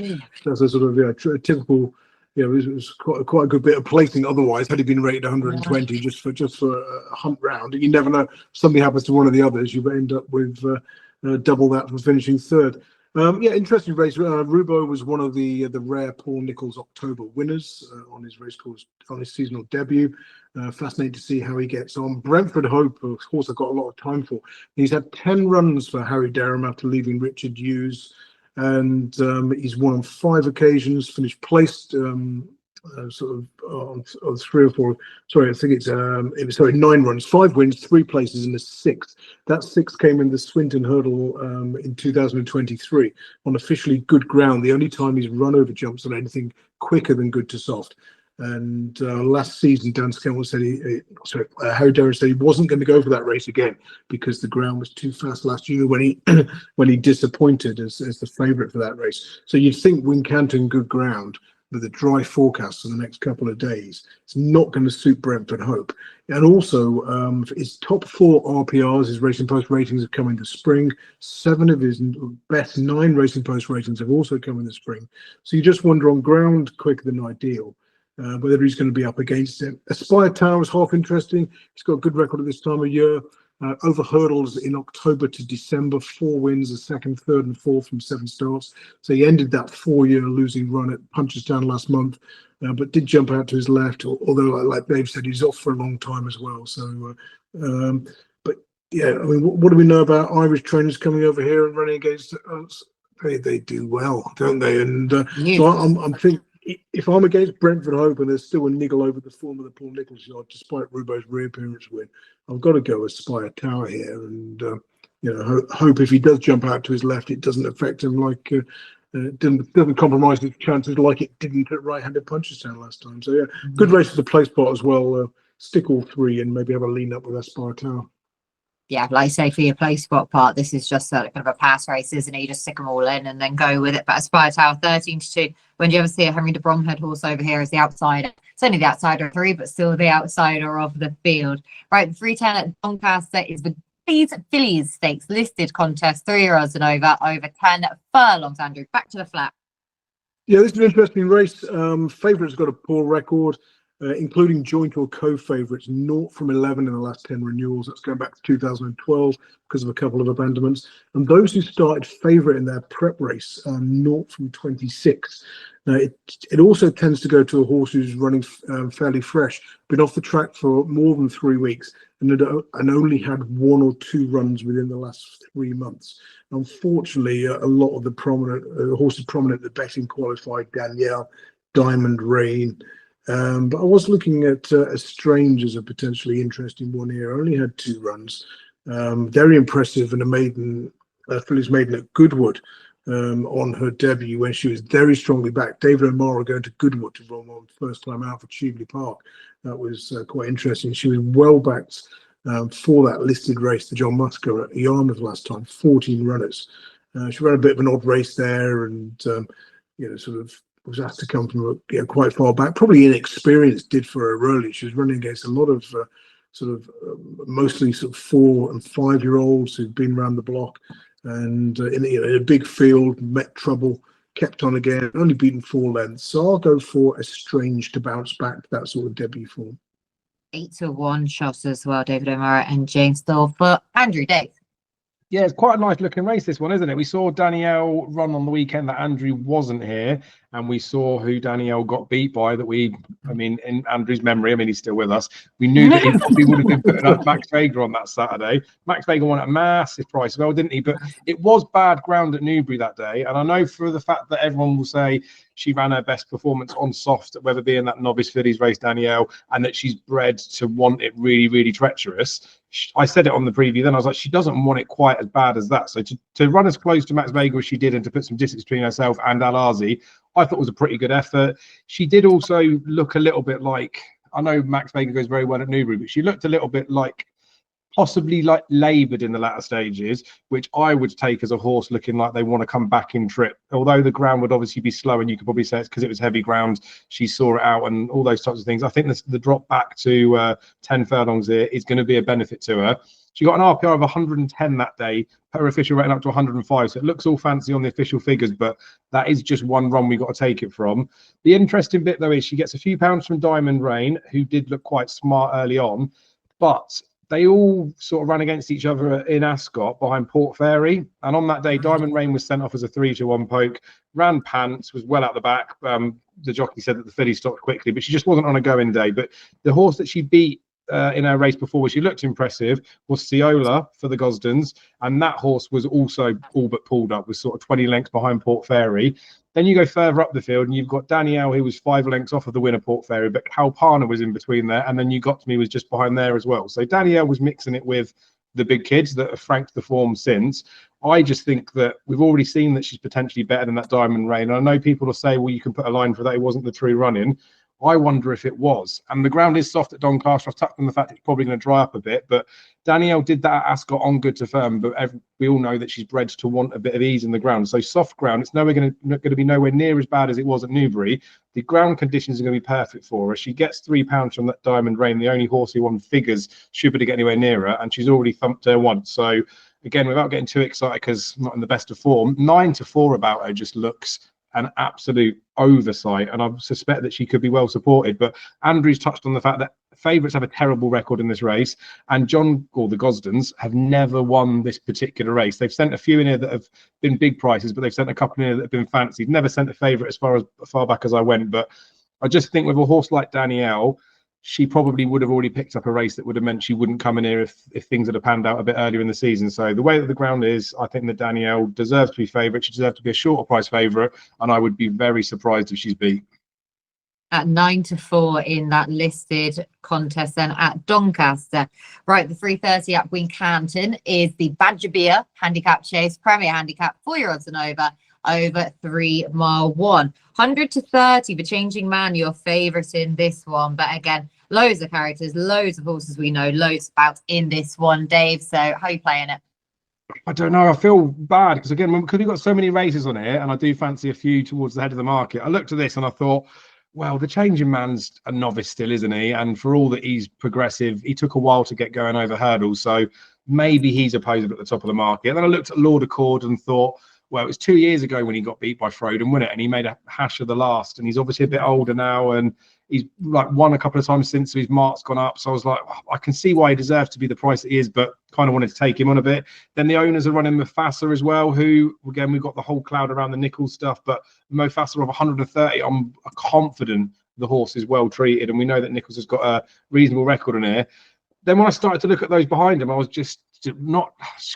that's a sort of typical. Yeah, it was quite a good bit of placing. Otherwise, had he been rated 120 just for a hunt round, you never know. Something happens to one of the others, you end up with double that for finishing 3rd. Yeah, interesting race. Rubo was one of the rare Paul Nicholls October winners on his race course, on his seasonal debut. Fascinating to see how he gets on. Brentford Hope, of course, I've got a lot of time for. He's had 10 runs for Harry Derham after leaving Richard Hughes, and he's won on 5 occasions, finished placed sort of on 3 or 4. Sorry, I think it was 9 runs, 5 wins, 3 places in the 6th. That 6th came in the Swinton Hurdle in 2023 on officially good ground. The only time he's run over jumps on anything quicker than good to soft. And last season, Dan Scanlon said Harry Derry said he wasn't going to go for that race again because the ground was too fast last year when he when he disappointed as the favourite for that race. So you'd think Wincanton good ground, with a dry forecast for the next couple of days, it's not going to suit Brentford Hope. And also, his top 4 RPRs, his Racing Post ratings, have come in the spring. 7 of his best 9 Racing Post ratings have also come in the spring. So you just wonder on ground quicker than ideal. Whether he's going to be up against it. Aspire Tower is half interesting. He's got a good record at this time of year. Over hurdles in October to December, 4 wins, a second, third, and fourth from 7 starts. So he ended that 4-year losing run at Punchestown last month, but did jump out to his left. Although, like Dave said, he's off for a long time as well. So, but yeah, I mean, what do we know about Irish trainers coming over here and running against us? They do well, don't they? And so I'm thinking, if I'm against Brentford Hope and there's still a niggle over the form of the Paul Nicholls yard, despite Rubo's reappearance win, I've got to go Aspire Tower here, and hope if he does jump out to his left, it doesn't affect him like doesn't compromise his chances like it didn't at right-handed Punchestown last time. So yeah, good race for the place spot as well. Stick all 3 and maybe have a lean up with Aspire Tower. Yeah, like I say, for your place spot part, this is just kind of a pass race, isn't it? You just stick them all in and then go with it. But Aspire Tower 13-2. When do you ever see a Henry de Bromhead horse over here as the outsider? It's only the outsider of 3, but still the outsider of the field. Right, the 310 at Doncaster is the Fillies Stakes listed contest, 3-year-olds and over 10 furlongs. Andrew, back to the flat. Yeah, this is an interesting race. Favourite's got a poor record. Including joint or co-favourites, 0 from 11 in the last 10 renewals. That's going back to 2012 because of a couple of abandonments. And those who started favourite in their prep race are 0 from 26. Now, it also tends to go to a horse who's running fairly fresh, been off the track for more than 3 weeks, and only had 1 or 2 runs within the last 3 months. Unfortunately, a lot of the horses prominent at the betting qualified, Danielle, Diamond Rain. But I was looking at Estrange as a potentially interesting one here. Only had 2 runs. Very impressive, and a maiden, Fillies maiden at Goodwood on her debut when she was very strongly backed. David O'Mara going to Goodwood to run on first time out for Cheveley Park. That was quite interesting. She was well backed for that listed race, the John Musker at Yarmouth last time, 14 runners. She ran a bit of an odd race there, and sort of was asked to come from quite far back. Probably inexperienced did for her early. She was running against a lot of mostly 4 and 5 year olds who'd been around the block, and in a big field, met trouble, kept on again, only beaten 4 lengths. So I'll go for Estrange to bounce back to that sort of debut form. 8-1 shot as well, David O'Mara and James Thorpe. But Andrew, Dave. Yeah, it's quite a nice looking race, this one, isn't it? We saw Danielle run on the weekend that Andrew wasn't here, and we saw who Danielle got beat by in Andrew's memory, he's still with us. We knew that he probably would have been putting up Max Vega on that Saturday. Max Vega won at a massive price, well, didn't he? But it was bad ground at Newbury that day, and I know for the fact that everyone will say she ran her best performance on soft at Wetherby in that novice fillies race, Danielle, and that she's bred to want it really, really treacherous. I said it on the preview then, I was like, she doesn't want it quite as bad as that. So to run as close to Max Vega as she did and to put some distance between herself and Al-Azi, I thought was a pretty good effort. She did also look a little bit like, I know Max Vega goes very well at Newbury, but she looked a little bit like possibly like laboured in the latter stages, which I would take as a horse looking like they want to come back in trip. Although the ground would obviously be slow, and you could probably say it's because it was heavy ground, she saw it out and all those types of things. I think the drop back to 10 furlongs here is going to be a benefit to her. She got an RPR of 110 that day, her official rating up to 105. So it looks all fancy on the official figures, but that is just one run we got to take it from. The interesting bit, though, is she gets a few pounds from Diamond Rain, who did look quite smart early on, but they all sort of ran against each other in Ascot behind Port Fairy. And on that day, Diamond Rain was sent off as a 3-1 poke, ran pants, was well out the back. The jockey said that the filly stopped quickly, but she just wasn't on a going day. But the horse that she beat in her race before, where she looked impressive, was Ciola for the Gosdens. And that horse was also all but pulled up, was sort of 20 lengths behind Port Fairy. Then you go further up the field and you've got Danielle, who was 5 lengths off of the winner, Port Fairy, but Kalpana was in between there. And then You Got To Me was just behind there as well. So Danielle was mixing it with the big kids that have franked the form since. I just think that we've already seen that she's potentially better than that Diamond Rain. And I know people will say, well, you can put a line for that. It wasn't the true running. I wonder if it was. And the ground is soft at Doncaster. I've touched on the fact it's probably going to dry up a bit, but Danielle did that at Ascot on good to firm, but we all know that she's bred to want a bit of ease in the ground. So soft ground, it's nowhere going to be nowhere near as bad as it was at Newbury. The ground conditions are going to be perfect for her. She gets £3 from that Diamond Rain, the only horse who on figures should be to get anywhere near her, and she's already thumped her once. So again, without getting too excited because not in the best of form, 9-4 about her just looks an absolute oversight, and I suspect that she could be well supported. But Andrew's touched on the fact that favourites have a terrible record in this race, and John or the Gosdens have never won this particular race. They've sent a few in here that have been big prices, but they've sent a couple in here that have been fancied. Never sent a favourite as far back as I went, but I just think with a horse like Danielle, she probably would have already picked up a race that would have meant she wouldn't come in here if things had have panned out a bit earlier in the season. So the way that the ground is, I think that Danielle deserves to be favourite. She deserves to be a shorter price favourite, and I would be very surprised if she's beat. At 9-4 in that listed contest then at Doncaster. Right, the 3:30 at Wincanton is the Badger Beer handicap chase, Premier handicap, 4-year odds and over 3 mile 100 to 30. The Changing Man, your favourite in this one, but again, loads of characters, loads of horses we know, loads about in this one, Dave. So how are you playing it? I don't know. I feel bad because again, because we've got so many races on here, and I do fancy a few towards the head of the market. I looked at this and I thought, well, the Changing Man's a novice still, isn't he? And for all that he's progressive, he took a while to get going over hurdles. So maybe he's opposable at the top of the market. And then I looked at Lord Accord and thought, well, it was 2 years ago when he got beat by Frodon, wasn't it? And he made a hash of the last. And he's obviously a bit older now, and he's like won a couple of times since, so his mark's gone up. So I was like, I can see why he deserves to be the price that he is, but kind of wanted to take him on a bit. Then the owners are running Mufasa as well, who, again, we've got the whole cloud around the Nichols stuff, but Mufasa of 130, I'm confident the horse is well treated, and we know that Nichols has got a reasonable record on here. Then when I started to look at those behind him, I was just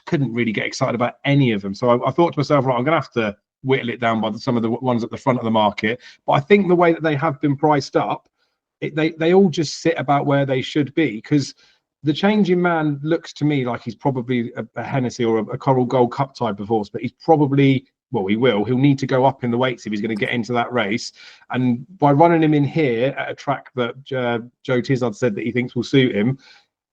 couldn't really get excited about any of them. So I thought to myself, right, I'm going to have to whittle it down by some of the ones at the front of the market. But I think the way that they have been priced up, they all just sit about where they should be, because the Changing Man looks to me like he's probably a Hennessy or a Coral Gold Cup type of horse, but he's probably, well, he'll need to go up in the weights if he's going to get into that race. And by running him in here at a track that Joe Tizard said that he thinks will suit him,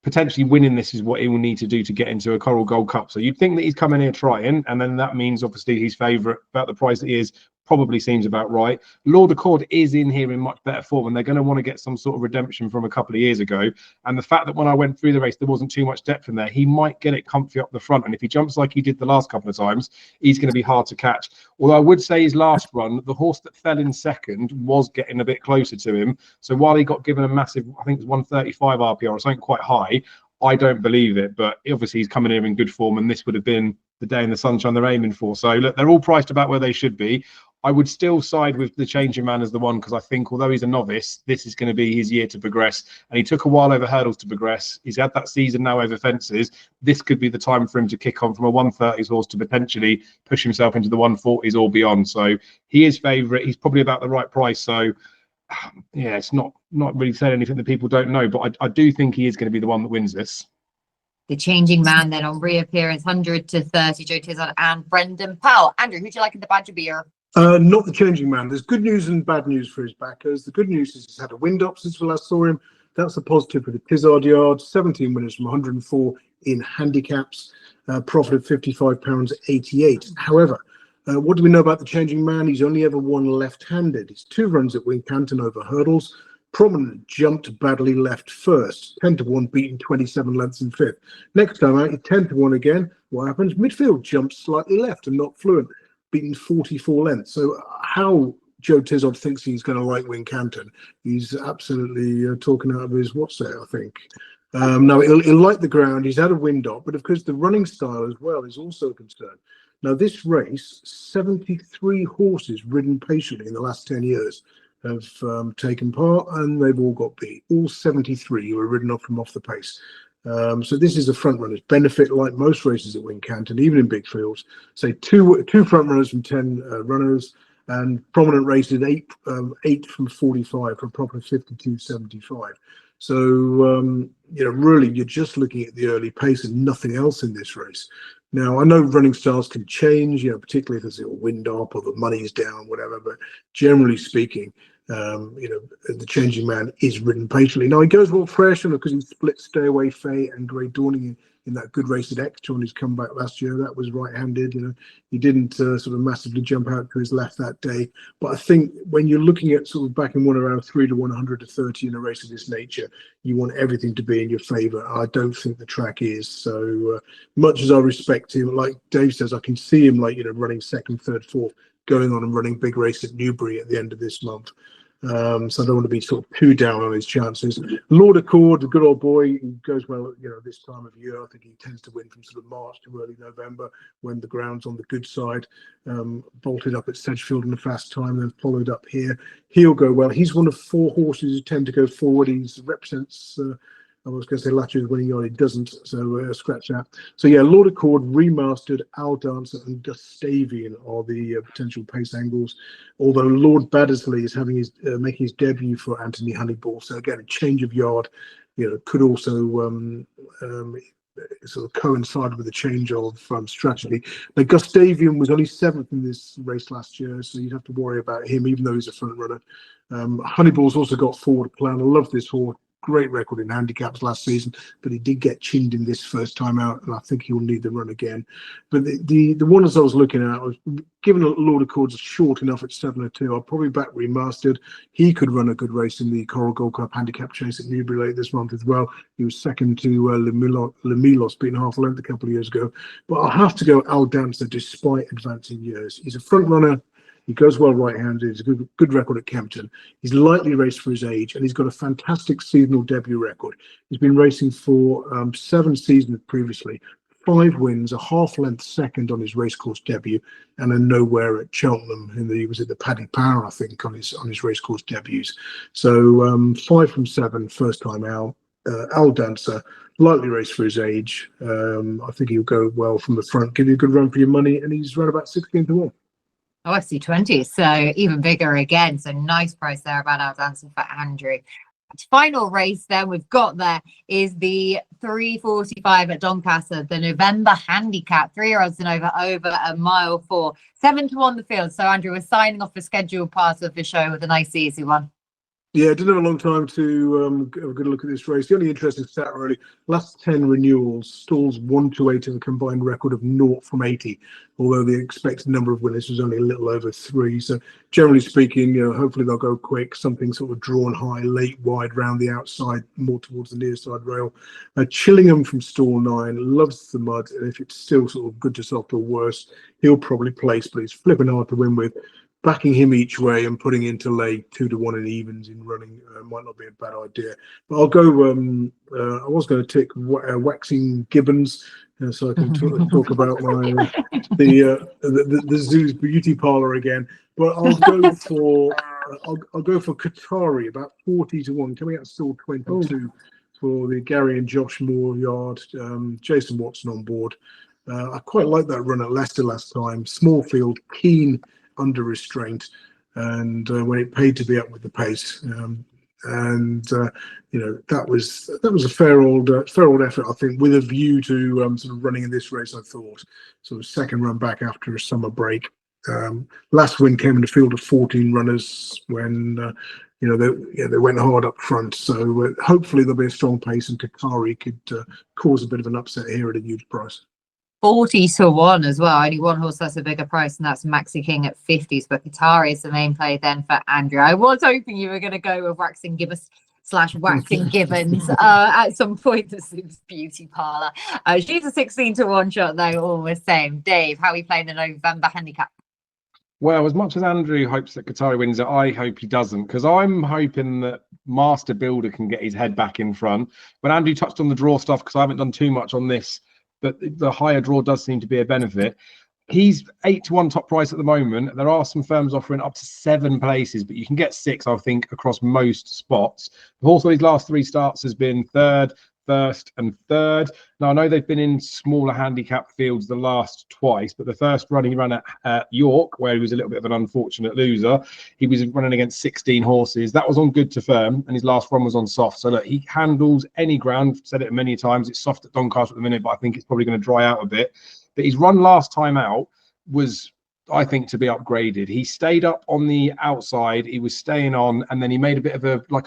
potentially winning this is what he will need to do to get into a Coral Gold Cup. So you'd think that he's coming here trying, and then that means obviously his favourite, about the price that he is, probably seems about right. Lord Accord is in here in much better form, and they're going to want to get some sort of redemption from a couple of years ago. And the fact that when I went through the race, there wasn't too much depth in there, he might get it comfy up the front. And if he jumps like he did the last couple of times, he's going to be hard to catch. Although I would say his last run, the horse that fell in second was getting a bit closer to him. So while he got given a massive, I think it was 135 RPR or something quite high, I don't believe it, but obviously he's coming in in good form, and this would have been the day in the sunshine they're aiming for. So look, they're all priced about where they should be. I would still side with the Changing Man as the one, because I think although he's a novice, this is going to be his year to progress. And he took a while over hurdles to progress. He's had that season now over fences. This could be the time for him to kick on from a 130s horse to potentially push himself into the 140s or beyond. So he is favourite. He's probably about the right price. So yeah, it's not really saying anything that people don't know, but I do think he is going to be the one that wins this. The Changing Man then on reappearance, 100 to 30, Joe Tizard and Brendan Powell. Andrew, who do you like in the Badger Beer? Not the Changing Man. There's good news and bad news for his backers. The good news is he's had a wind up since we last saw him. That's a positive for the Tizard yard. 17 winners from 104 in handicaps. Profit of £55.88. However, what do we know about the Changing Man? He's only ever won left-handed. He's 2 runs at Wincanton over hurdles. Prominent jumped badly left first. 10 to 1, beaten 27 lengths in 5th. Next time out, 10 to 1 again. What happens? Midfield jumps slightly left and not fluent. Beaten 44 lengths. So how Joe Tizard thinks he's going to like Wincanton, he's absolutely talking out of his what's there, I think. Now, he'll like the ground. He's had a wind up, but of course the running style as well is also a concern. Now, this race, 73 horses ridden patiently in the last 10 years have taken part, and they've all got beat. All 73 were ridden off from off the pace. So this is a front runner's benefit, like most races at Wincanton, even in big fields. Say two front runners from 10 runners, and prominent races 8 from 45 for a profit of 52.75. So really, you're just looking at the early pace and nothing else in this race. Now, I know running styles can change, particularly if there's a wind up or the money's down, whatever. But generally speaking, the changing man is ridden patiently. Now he goes well fresh, and because he split Stay Away Fay and Grey Dawning in that good race at Exeter on his comeback last year. That was right-handed. He didn't sort of massively jump out to his left that day. But I think when you're looking at sort of backing one around 3 to 100 to 30 in a race of this nature, you want everything to be in your favour. I don't think the track is. So much as I respect him, like Dave says, I can see him running second, third, fourth, going on and running big race at Newbury at the end of this month. So I don't want to be sort of too down on his chances. Lord Accord, the good old boy, he goes well, this time of year. I think he tends to win from sort of March to early November when the ground's on the good side. Bolted up at Sedgefield in a fast time, then followed up here. He'll go well. He's one of 4 horses who tend to go forward. He represents. I was going to say Latches winning on, it doesn't, so scratch that. So yeah, Lord Accord, Remastered, Al Dancer, and Gustavian are the potential pace angles. Although Lord Baddesley is having making his debut for Anthony Honeyball, so again a change of yard, could also sort of coincide with a change of strategy. Now Gustavian was only 7th in this race last year, so you'd have to worry about him, even though he's a front runner. Honeyball's also got forward plan. I love this horse. Great record in handicaps last season, but he did get chinned in this first time out, and I think he will need the run again. But the ones I was looking at, I was given Lord Accord's short enough at 7:02. I'll probably back Remastered. He could run a good race in the Coral Gold Cup handicap chase at Newbury late this month as well. He was second to Lemilos, beating half a length a couple of years ago. But I'll have to go Al Dancer despite advancing years. He's a front runner. He goes well right-handed. He's a good record at Kempton. He's lightly raced for his age, and he's got a fantastic seasonal debut record. He's been racing for 7 seasons previously, 5 wins, a half-length second on his racecourse debut, and a nowhere at Cheltenham. He was at the Paddy Power, I think, on his racecourse debuts. So 5 from 7, first time out. Al Dancer, lightly raced for his age. I think he'll go well from the front, give you a good run for your money, and he's run about 16 to 1. Oh, I see 20, so even bigger again. So nice price there about Al Dancer for Andrew. Final race then we've got there is the 3:45 at Doncaster, the November handicap, 3-year-olds and over a mile 4, 7 to 1 the field. So Andrew, we're signing off the scheduled part of the show with a nice easy one. Yeah, didn't have a long time to have a good look at this race. The only interesting stat really, last 10 renewals, stalls 1 to 8 and a combined record of 0 from 80, although the expected number of winners was only a little over 3. So generally speaking, hopefully they'll go quick, something sort of drawn high, late, wide, round the outside, more towards the near side rail. Chillingham from stall 9 loves the mud, and if it's still sort of good to soft or worse, he'll probably place, but it's flipping hard to win with. Backing him each way and putting into lay 2 to 1 in evens in running might not be a bad idea. But I'll go. I was going to tick Waxing Gibbons, so I can talk about my the zoo's beauty parlor again. But I'll go for I'll go for Qatari, about 40 to 1, coming out still 22 for the Gary and Josh Moore yard. Jason Watson on board. I quite like that run at Leicester last time. Small field, keen, under restraint, and when it paid to be up with the pace, that was a fair old effort, I think, with a view to sort of running in this race. I thought sort of second run back after a summer break. Last win came in the field of 14 runners when they went hard up front. So hopefully there'll be a strong pace, and Qatari could cause a bit of an upset here at a huge price. 40 to 1 as well. Only one horse that's a bigger price, and that's Maxi King at 50s. But Qatari is the main play then for Andrew. I was hoping you were going to go with Waxing Gibbons / Waxing Gibbons at some point. This is beauty parlor. She's a 16 to 1 shot though, all the same. Dave, how are we playing the November handicap? Well, as much as Andrew hopes that Qatari wins it, I hope he doesn't, because I'm hoping that Master Builder can get his head back in front. When Andrew touched on the draw stuff, because I haven't done too much on this, but the higher draw does seem to be a benefit. He's 8 to 1 top price at the moment. There are some firms offering up to 7 places, but you can get 6, I think, across most spots. The horse on his last 3 starts has been 3rd, 1st, and 3rd. Now, I know they've been in smaller handicap fields the last twice, but the first run he ran at York, where he was a little bit of an unfortunate loser, he was running against 16 horses. That was on good to firm, and his last run was on soft. So look, he handles any ground. I've said it many times. It's soft at Doncaster at the minute, but I think it's probably going to dry out a bit. But his run last time out was I think, to be upgraded. He stayed up on the outside, he was staying on, and then he made a bit of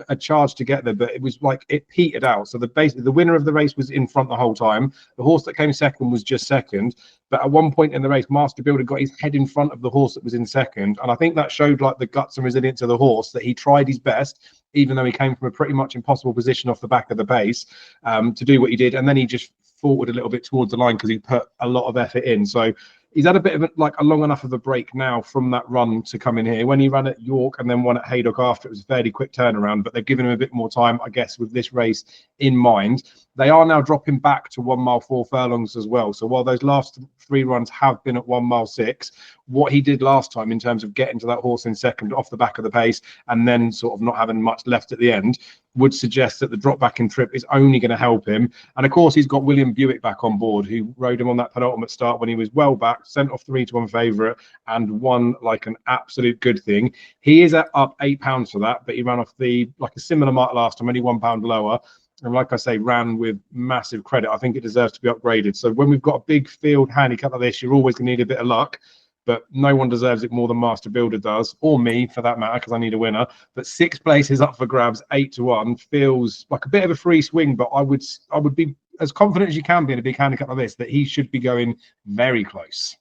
a charge to get there, but it was like it petered out. So the winner of the race was in front the whole time. The horse that came second was just second, but at one point in the race, Master Builder got his head in front of the horse that was in second, and I think that showed like the guts and resilience of the horse, that he tried his best, even though he came from a pretty much impossible position off the back of the pace, to do what he did, and then he just faltered a little bit towards the line because he put a lot of effort in. So he's had a bit of a long enough of a break now from that run to come in here. When he ran at York and then won at Haydock after, it was a fairly quick turnaround, but they've given him a bit more time, I guess, with this race in mind. They are now dropping back to 1 mile 4 furlongs as well. So while those last 3 runs have been at 1 mile 6, what he did last time in terms of getting to that horse in second off the back of the pace and then sort of not having much left at the end would suggest that the drop back in trip is only going to help him. And of course, he's got William Buick back on board, who rode him on that penultimate start when he was well back, sent off 3-1 favourite and won like an absolute good thing. He is up £8 for that, but he ran off a similar mark last time, only £1 lower. And like I say, ran with massive credit. I think it deserves to be upgraded. So when we've got a big field handicap like this, you're always going to need a bit of luck. But no one deserves it more than Master Builder does, or me for that matter, because I need a winner. But 6 places up for grabs, 8-1, feels like a bit of a free swing. But I would be as confident as you can be in a big handicap like this that he should be going very close.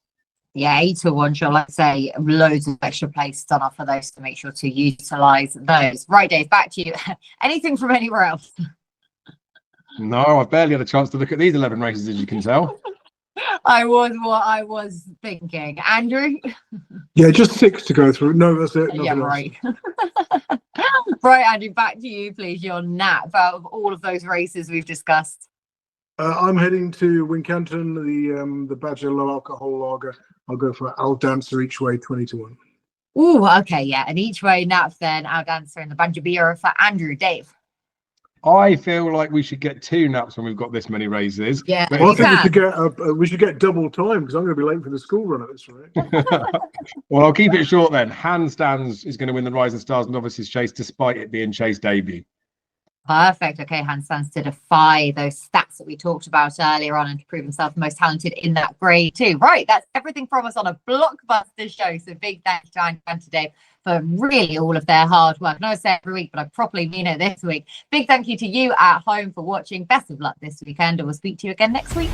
Yeah, 8-1, shall I say, loads of extra places on offer those, to make sure to utilise those. Right, Dave, back to you. Anything from anywhere else? No, I've barely had a chance to look at these 11 races, as you can tell. I was thinking. Andrew? Yeah, just 6 to go through. No, that's it. Yeah, right. Right, Andrew, back to you, please. Your nap out of all of those races we've discussed. I'm heading to Wincanton, the Badger low alcohol lager. I'll go for Al Dancer each way, 20-1. Ooh, okay, yeah. And each way nap then, Al Dancer and the Badger beer for Andrew. Dave? I feel like we should get 2 naps when we've got this many races. Yeah, well, I think we should get double time, because I'm going to be late for the school run at this rate. Well, I'll keep it short then. Handstands is going to win the Rising Stars Novices Chase, despite it being Chase debut. Perfect. Okay, Handstands to defy those stats that we talked about earlier on and to prove himself the most talented in that grade too. Right, that's everything from us on a blockbuster show. So big thanks to Aintree and today for really all of their hard work. I know I say every week, but I properly mean it this week. Big thank you to you at home for watching. Best of luck this weekend, and we'll speak to you again next week.